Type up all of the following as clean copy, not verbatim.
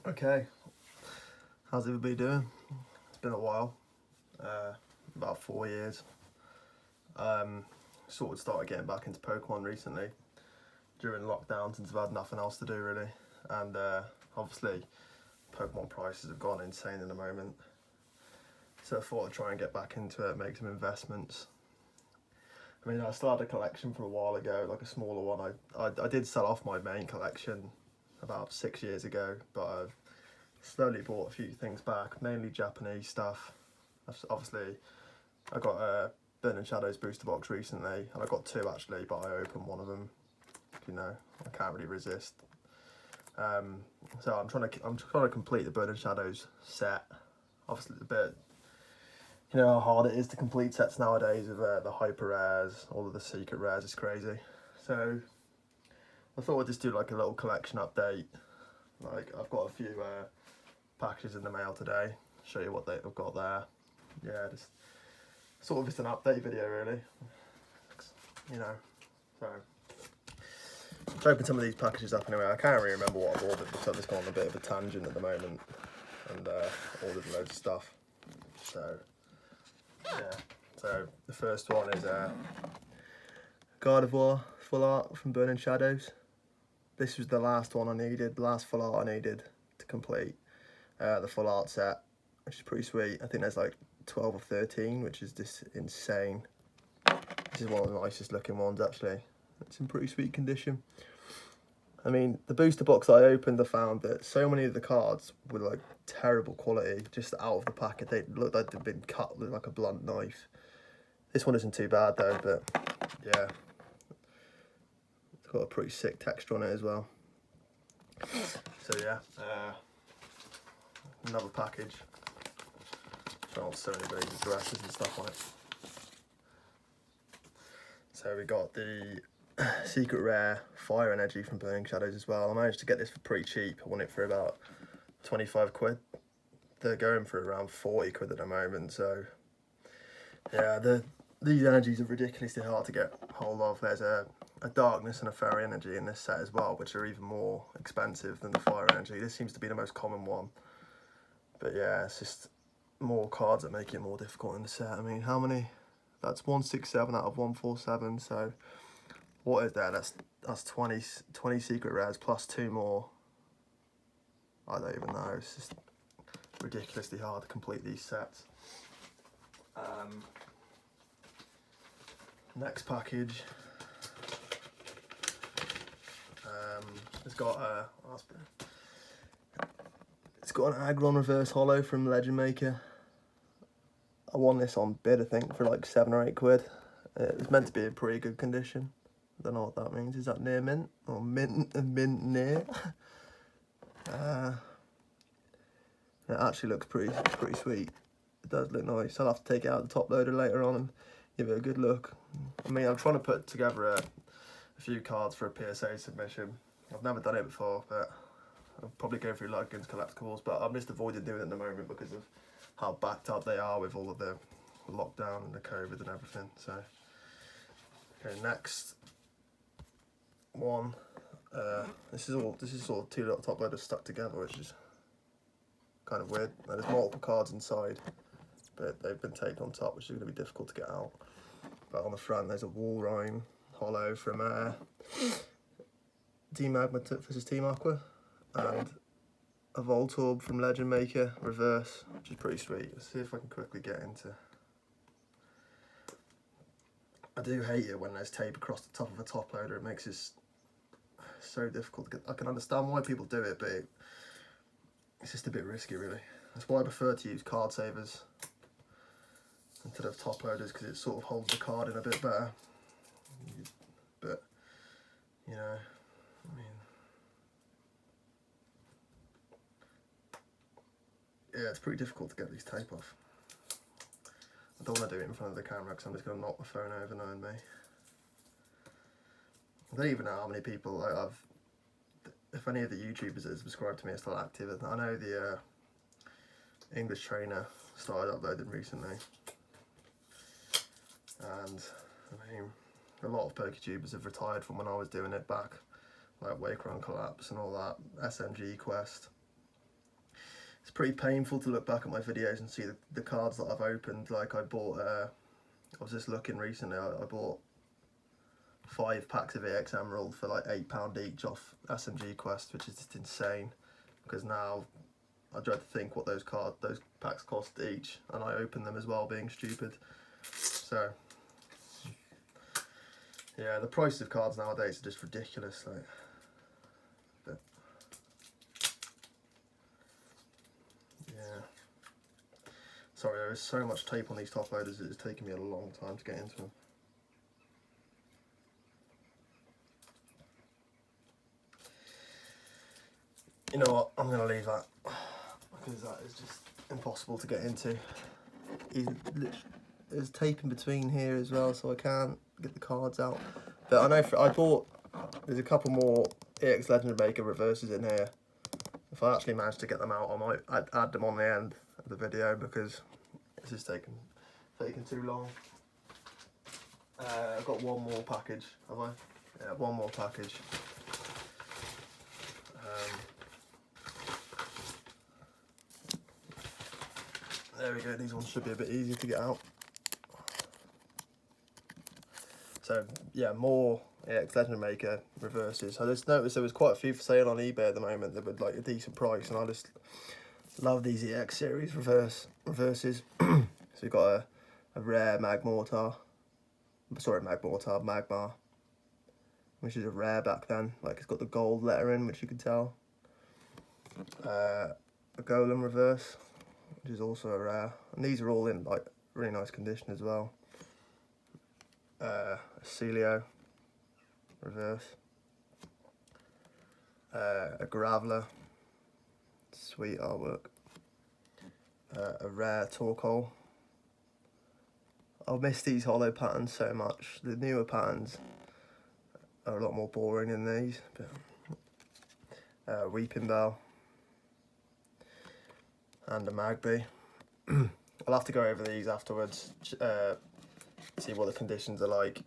Okay, how's everybody doing? It's been a while, about 4 years. Sort of started getting back into Pokemon recently during lockdown since I've had nothing else to do really, and obviously Pokemon prices have gone insane in the moment. So I thought I'd try and get back into it, make some investments. I mean, I started a collection for a while ago, like a smaller one. I did sell off my main collection about 6 years ago, but I've slowly bought a few things back, mainly Japanese stuff. Obviously, I got a Burning Shadows booster box recently, and I got two actually, but I opened one of them. You know, I can't really resist. So I'm trying to complete the Burning Shadows set. Obviously, a bit. You know how hard it is to complete sets nowadays with the hyper rares, all of the secret rares. It's crazy. So I thought I'd just do like a little collection update. Like I've got a few packages in the mail today. Show you what they've got there. Yeah, just sort of just an update video really. You know, so let's open some of these packages up anyway. I can't really remember what I've ordered because I've just gone on a bit of a tangent at the moment and ordered loads of stuff. So yeah, so the first one is Gardevoir full art from Burning Shadows. This was the last one I needed, the last full art I needed to complete the full art set, which is pretty sweet. I think there's like 12 or 13, which is just insane. This is one of the nicest looking ones actually. It's in pretty sweet condition. I mean, the booster box I opened, I found that so many of the cards were like terrible quality, just out of the packet. They looked like they'd been cut with like a blunt knife. This one isn't too bad though, but yeah. It's got a pretty sick texture on it as well. So yeah, another package. Got so many baby dresses and stuff on it. So we got the secret rare Fire Energy from Burning Shadows as well. I managed to get this for pretty cheap. I won it for about 25 quid. They're going for around 40 quid at the moment. So yeah, these energies are ridiculously hard to get hold of. There's a Darkness and a Fairy Energy in this set as well, which are even more expensive than the Fire Energy. This seems to be the most common one. But yeah, it's just more cards that make it more difficult in the set. I mean, how many? That's 167 out of 147. So what is that? That's 20 secret rares plus 2 more. I don't even know. It's just ridiculously hard to complete these sets. Next package. It's got an Aggron reverse holo from Legend Maker. I won this on bid, I think, for like 7 or 8 quid. It was meant to be in pretty good condition. I don't know what that means. Is that near mint or mint near? It actually looks pretty sweet. It does look nice. I'll have to take it out of the top loader later on and give it a good look. I mean, I'm trying to put together a few cards for a PSA submission. I've never done it before, but I'll probably go through Ludgans collectibles, but I'm just avoiding doing it at the moment because of how backed up they are with all of the lockdown and the COVID and everything. So, okay, next one. This is sort of 2 little top loaders stuck together, which is kind of weird. Now, there's multiple cards inside, but they've been taped on top, which is going to be difficult to get out. But on the front, there's a Walrein holo from D-Magma versus Team Aqua, and a Voltorb from Legend Maker reverse, which is pretty sweet. Let's see if I can quickly get into. I do hate it when there's tape across the top of a top loader. It makes it so difficult to get. I can understand why people do it, but it's just a bit risky, really. That's why I prefer to use card savers instead of top loaders, because it sort of holds the card in a bit better. But you know, I mean, yeah, it's pretty difficult to get these tape off. I don't want to do it in front of the camera because I'm just going to knock my phone over knowing me. I don't even know how many people if any of the YouTubers that subscribe to me are still active. I know the English trainer started uploading recently, and I mean, a lot of PokeTubers have retired from when I was doing it back, like Waycron Collapse and all that, SMG Quest. it's pretty painful to look back at my videos and see the cards that I've opened. Like I bought, I was just looking recently, I bought 5 packs of EX Emerald for like £8 each off SMG Quest, which is just insane, because now I dread to think what those packs cost each, and I open them as well, being stupid. So yeah, the prices of cards nowadays are just ridiculous. Like, but yeah, sorry, there is so much tape on these top loaders, it is taking me a long time to get into them. You know what, I'm going to leave that, because that is just impossible to get into. There's tape in between here as well, so I can't get the cards out. But I know there's a couple more EX Legend Maker reverses in here. If I actually manage to get them out, I might add them on the end of the video, because it's just taking too long. I've got one more package, have I? Yeah, one more package. There we go, these ones should be a bit easier to get out. So yeah, more EX Legend Maker reverses. I just noticed there was quite a few for sale on eBay at the moment that were like a decent price, and I just love these EX series reverses. So we've got a rare Magmortar, Magmar, which is a rare back then. Like, it's got the gold lettering, which you can tell. A Golem reverse, which is also a rare, and these are all in like really nice condition as well. A Celio reverse, a Graveler, sweet artwork, a rare Torkoal. I miss these holo patterns so much. The newer patterns are a lot more boring than these. But Weeping Bell and a Magby. I'll have to go over these afterwards, see what the conditions are like,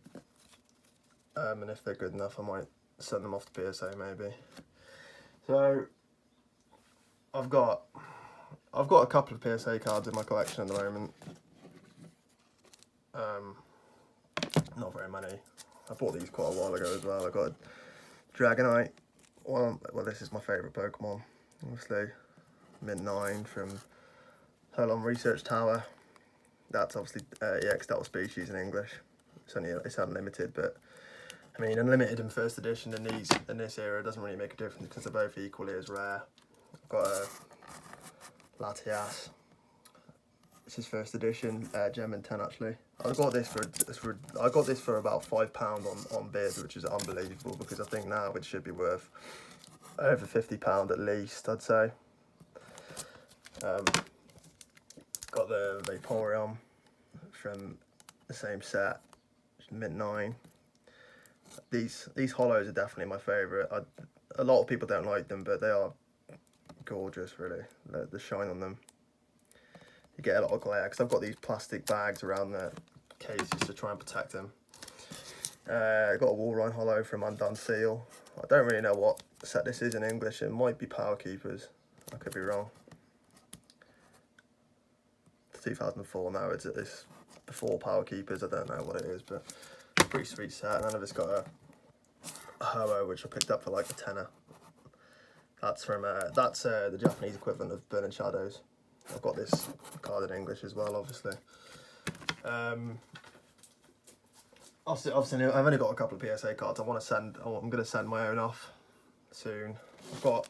and if they're good enough I might send them off to PSA maybe. So I've got a couple of PSA cards in my collection at the moment. Not very many. I bought these quite a while ago as well. I got a Dragonite. Well, this is my favourite Pokemon, obviously. Mint 9 from Herlon Research Tower. That's obviously EX Delta Species in English. It's unlimited, but I mean, unlimited and first edition in this era doesn't really make a difference because they're both equally as rare. I've got a Latias. This is first edition, Gem and 10 actually. I got this for about £5 on bid, which is unbelievable, because I think now it should be worth over £50 at least, I'd say. Got the Vaporeon from the same set, Mint 9. These holos are definitely my favourite. A lot of people don't like them, but they are gorgeous, really. The shine on them. You get a lot of glare, because I've got these plastic bags around the cases to try and protect them. I've got a Walrein holo from Undone Seal. I don't really know what set this is in English. It might be Power Keepers. I could be wrong. It's 2004 now. It's before Power Keepers. I don't know what it is, but it's a pretty sweet set. And then I've just got a Ho-Oh, which I picked up for like a tenner. That's from the Japanese equivalent of Burning Shadows. I've got this card in English as well, obviously. Obviously, I've only got a couple of PSA cards. I'm going to send my own off soon. I've got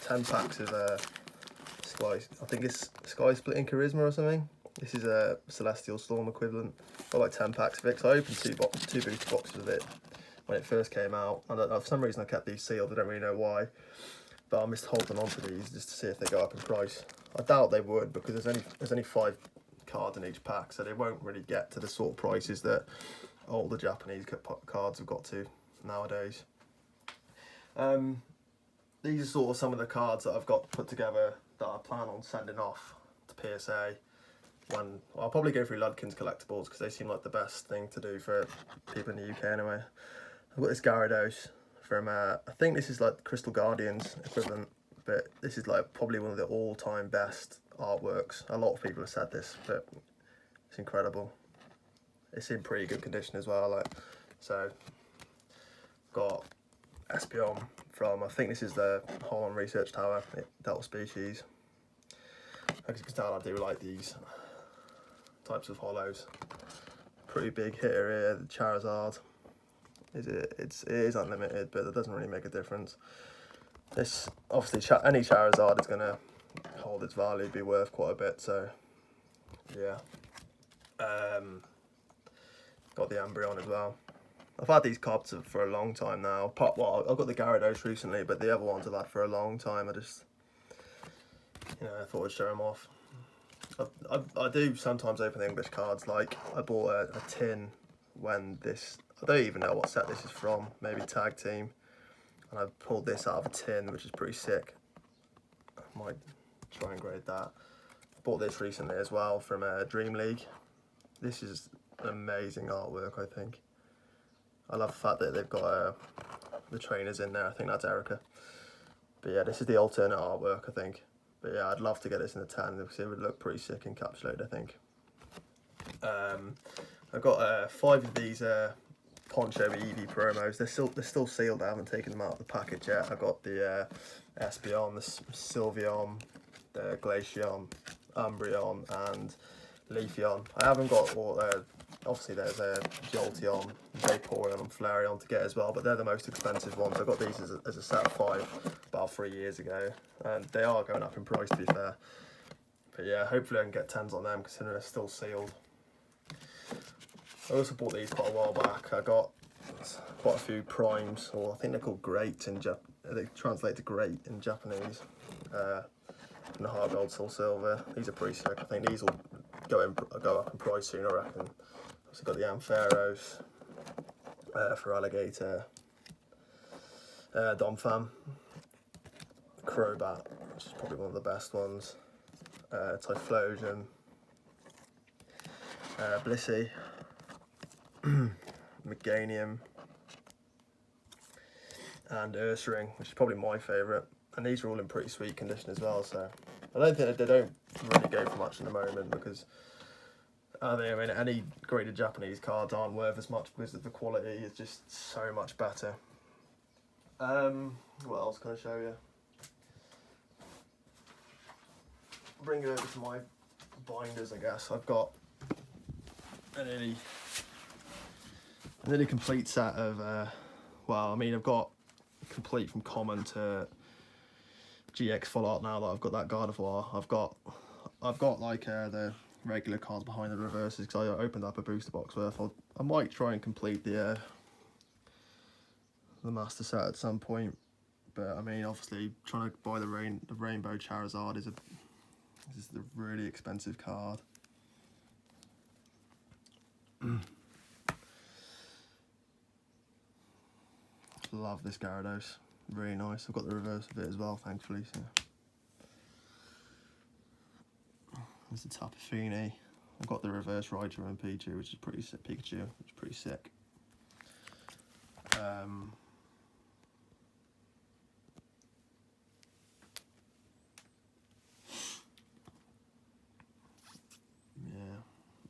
10 packs of Sky. I think it's Sky Splitting Charisma or something. This is a Celestial Storm equivalent. I've got like 10 packs of it. So I opened two booster boxes of it when it first came out. And for some reason I kept these sealed. I don't really know why, but I'm just holding on to these just to see if they go up in price. I doubt they would, because there's only 5 cards in each pack, so they won't really get to the sort of prices that all the Japanese cards have got to nowadays. These are sort of some of the cards that I've got put together that I plan on sending off to PSA. I'll probably go through Ludkin's Collectibles, because they seem like the best thing to do for people in the UK anyway. I've got this Gyarados from, I think this is like Crystal Guardians equivalent, but this is like probably one of the all-time best artworks. A lot of people have said this, but it's incredible. It's in pretty good condition as well. Like, so got Espeon from, I think this is the Holon Research Tower, Delta Species. As you can tell, I do like these types of holos. Pretty big hitter here, the Charizard. It is unlimited, but it doesn't really make a difference. This, obviously, any Charizard is going to hold its value, be worth quite a bit, so yeah. Got the Umbreon as well. I've had these cards for a long time now. Well, I've got the Gyarados recently, but the other ones I've had for a long time. I just, I thought I'd show them off. I do sometimes open English cards. Like, I bought a tin when this, I don't even know what set this is from, maybe Tag Team. And I pulled this out of a tin, which is pretty sick. I might try and grade that. I bought this recently as well from Dream League. This is amazing artwork, I think. I love the fact that they've got the trainers in there. I think that's Erica. But yeah, this is the alternate artwork, I think. But yeah, I'd love to get this in the tan because it would look pretty sick encapsulated, I think. I've got 5 of these Poncho Eevee promos. They're still sealed. I haven't taken them out of the package yet. I've got the Espeon, the Sylveon, the Glaceon, Umbreon, and Leafeon. I haven't got all. Obviously, there's a Jolteon, Vaporeon, and Flareon to get as well, but they're the most expensive ones. I got these as a set of 5 about 3 years ago, and they are going up in price, to be fair. But yeah, hopefully I can get 10s on them, considering they're still sealed. I also bought these quite a while back. I got quite a few primes, or I think they're called great in they translate to great in Japanese. And the Heart Gold, Soul Silver. These are pretty sick. I think these will go up in price soon, I reckon. Also got the Ampharos for Alligator, Donphan, Crobat, which is probably one of the best ones, Typhlosion, Blissey, Meganium, and Ursaring, which is probably my favourite. And these are all in pretty sweet condition as well, so I don't think they don't really go for much in the moment because I mean any graded Japanese cards aren't worth as much because the quality is just so much better. What else can I show you? Bring it over to my binders, I guess. I've got a nearly complete set of well, I mean I've got complete from common to GX full art now that I've got that Gardevoir. I've got like the regular cards behind the reverses because I opened up a booster box worth. I might try and complete the master set at some point, but I mean obviously trying to buy the Rainbow Charizard is a really expensive card. Love this Gyarados. Really nice. I've got the reverse of it as well, thankfully. So there's the Tapu Fini. I've got the reverse Raichu and Pichu, which is pretty sick. Pikachu, which is pretty sick. Yeah,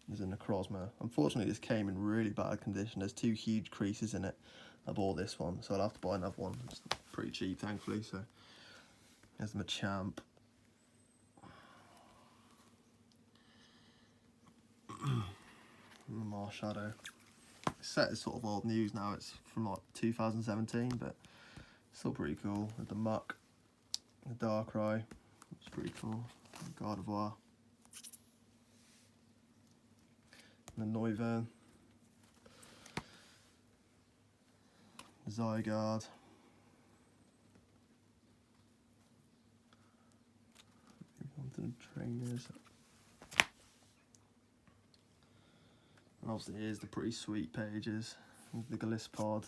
there's a Necrozma. Unfortunately, this came in really bad condition. There's 2 huge creases in it. I bought this one, so I'll have to buy another one. It's pretty cheap, thankfully. So there's Machamp. Marshadow. This set is sort of old news now. It's from like 2017, but still pretty cool. With the Muck, the Darkrai, which is pretty cool. Gardevoir, and the Noivern, Zygarde, on to the trainers. And obviously here's the pretty sweet pages. The Gliscod,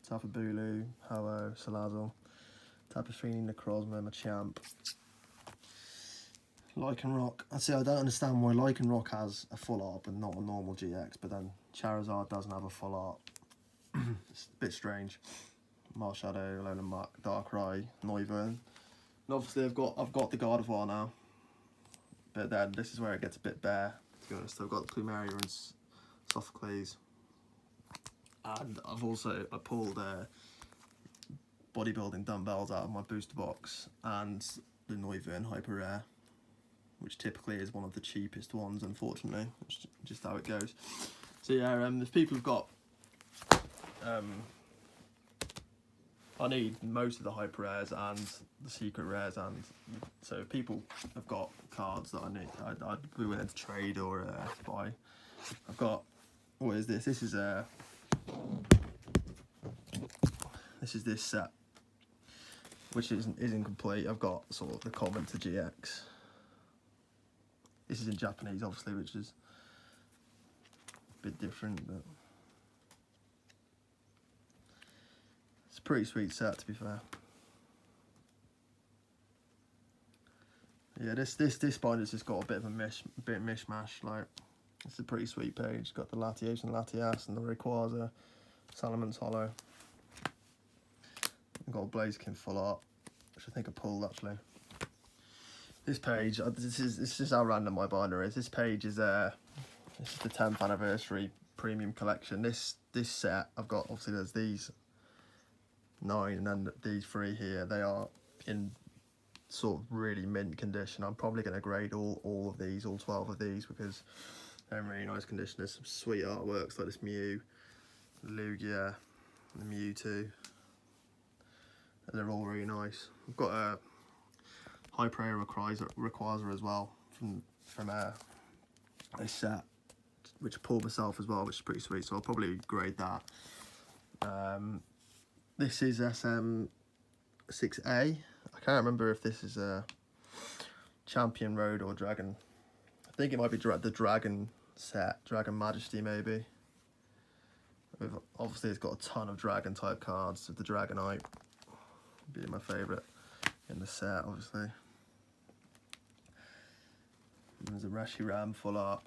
Tapu Bulu, Ho-Oh, Salazzle, Tapu Fini, Necrozma, Machamp, Lycanroc. I don't understand why Lycanroc has a full art but not a normal GX, but then Charizard doesn't have a full art. It's a bit strange. Marshadow, Alolan Muck, Darkrai, Noivern, And obviously I've got the Gardevoir now, but then this is where it gets a bit bare, to be honest. I've got the Plumeria and Sophocles, and I pulled bodybuilding dumbbells out of my booster box, and the Noivern Hyper Rare, which typically is one of the cheapest ones, unfortunately. It's just how it goes. So yeah, there's people who've got I need most of the hyper rares and the secret rares, and so if people have got cards that I need, I'd be willing to trade or buy. I've got, what is this? This is this set, which isn't complete. I've got sort of the common to GX. This is in Japanese, obviously, which is a bit different, but it's a pretty sweet set, to be fair. Yeah, this binder's just got a bit of a mishmash. Like, it's a pretty sweet page. Got the Latios and Latias and the Rayquaza, Salaman's Hollow. I've got a Blaziken full art, which I think I pulled actually. This page, this is how random my binder is. This page is this is the 10th anniversary premium collection. This set I've got, obviously there's these 9 and then these 3 here. They are in sort of really mint condition. I'm probably going to grade all of these, all 12 of these, because they're in really nice condition. There's some sweet artworks like this Mew, Lugia, the Mewtwo, and they're all really nice. I've got a Hyper Rayquaza as well from this set, which I pulled myself as well, which is pretty sweet, so I'll probably grade that. This is SM6A. I can't remember if this is a Champion Road or Dragon. I think it might be the Dragon set, Dragon Majesty maybe. Obviously it's got a ton of Dragon type cards. The Dragonite being my favourite in the set, obviously. And there's a Reshiram full art.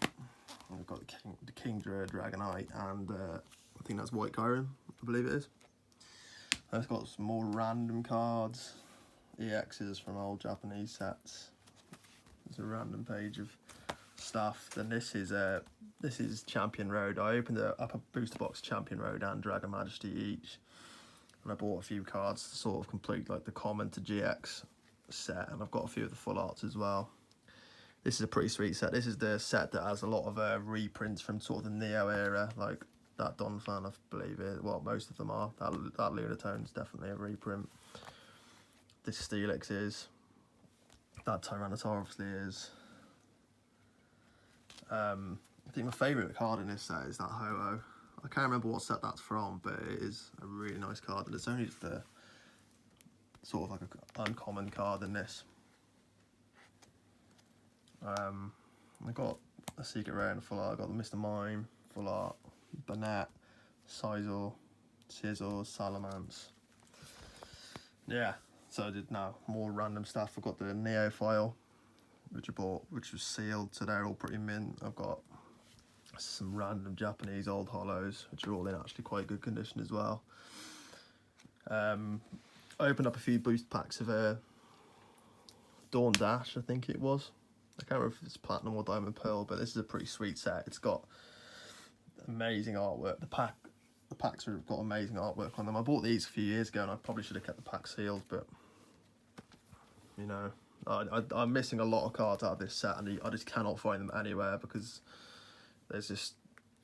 And we've got the Kingdra Dragonite, and I think that's White Kyurem, I believe it is. And it's got some more random cards, EXs from old Japanese sets. There's a random page of stuff. Then this is Champion Road. I opened up a booster box Champion Road and Dragon Majesty each, and I bought a few cards to sort of complete like the common to GX set, and I've got a few of the full arts as well. This is a pretty sweet set. This is the set that has a lot of reprints from sort of the Neo era, like that Donphan, I believe it. Well, most of them are. That Lunatone's definitely a reprint. This Steelix is. That Tyranitar obviously is. I think my favourite card in this set is that Ho-Oh. I can't remember what set that's from, but it is a really nice card, and it's only just a sort of like an uncommon card in this. I got a secret rare and a full art. I got the Mr. Mime full art, Banette, Sizor, Scizor, Salamence. Yeah, so I did now more random stuff. I've got the Neophile, which I bought, which was sealed, so they're all pretty mint. I've got some random Japanese old hollows, which are all in actually quite good condition as well. I opened up a few boost packs of Dawn Dash, I think it was. I can't remember if it's Platinum or Diamond Pearl, but this is a pretty sweet set. It's got amazing artwork. The packs have got amazing artwork on them. I bought these a few years ago, and I probably should have kept the pack sealed, but you know, I'm missing a lot of cards out of this set, and I just cannot find them anywhere because there's just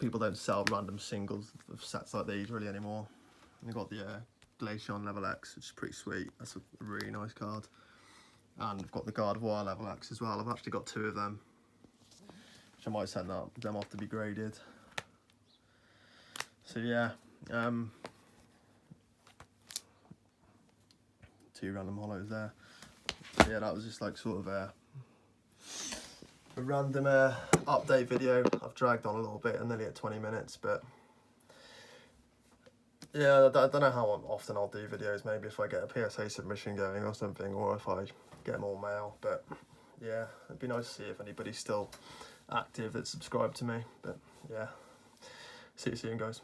people don't sell random singles of sets like these really anymore. And you've got the Glaceon Level X, which is pretty sweet. That's a really nice card. And I've got the Gardevoir Level X as well. I've actually got 2 of them, which I might send them off to be graded. So yeah, 2 random hollows there. So yeah, that was just like sort of a random update video. I've dragged on a little bit, and nearly at 20 minutes, but yeah, I don't know how often I'll do videos. Maybe if I get a PSA submission going or something, or if I get more mail. But yeah, it'd be nice to see if anybody's still active that's subscribed to me. But yeah, see you soon, guys.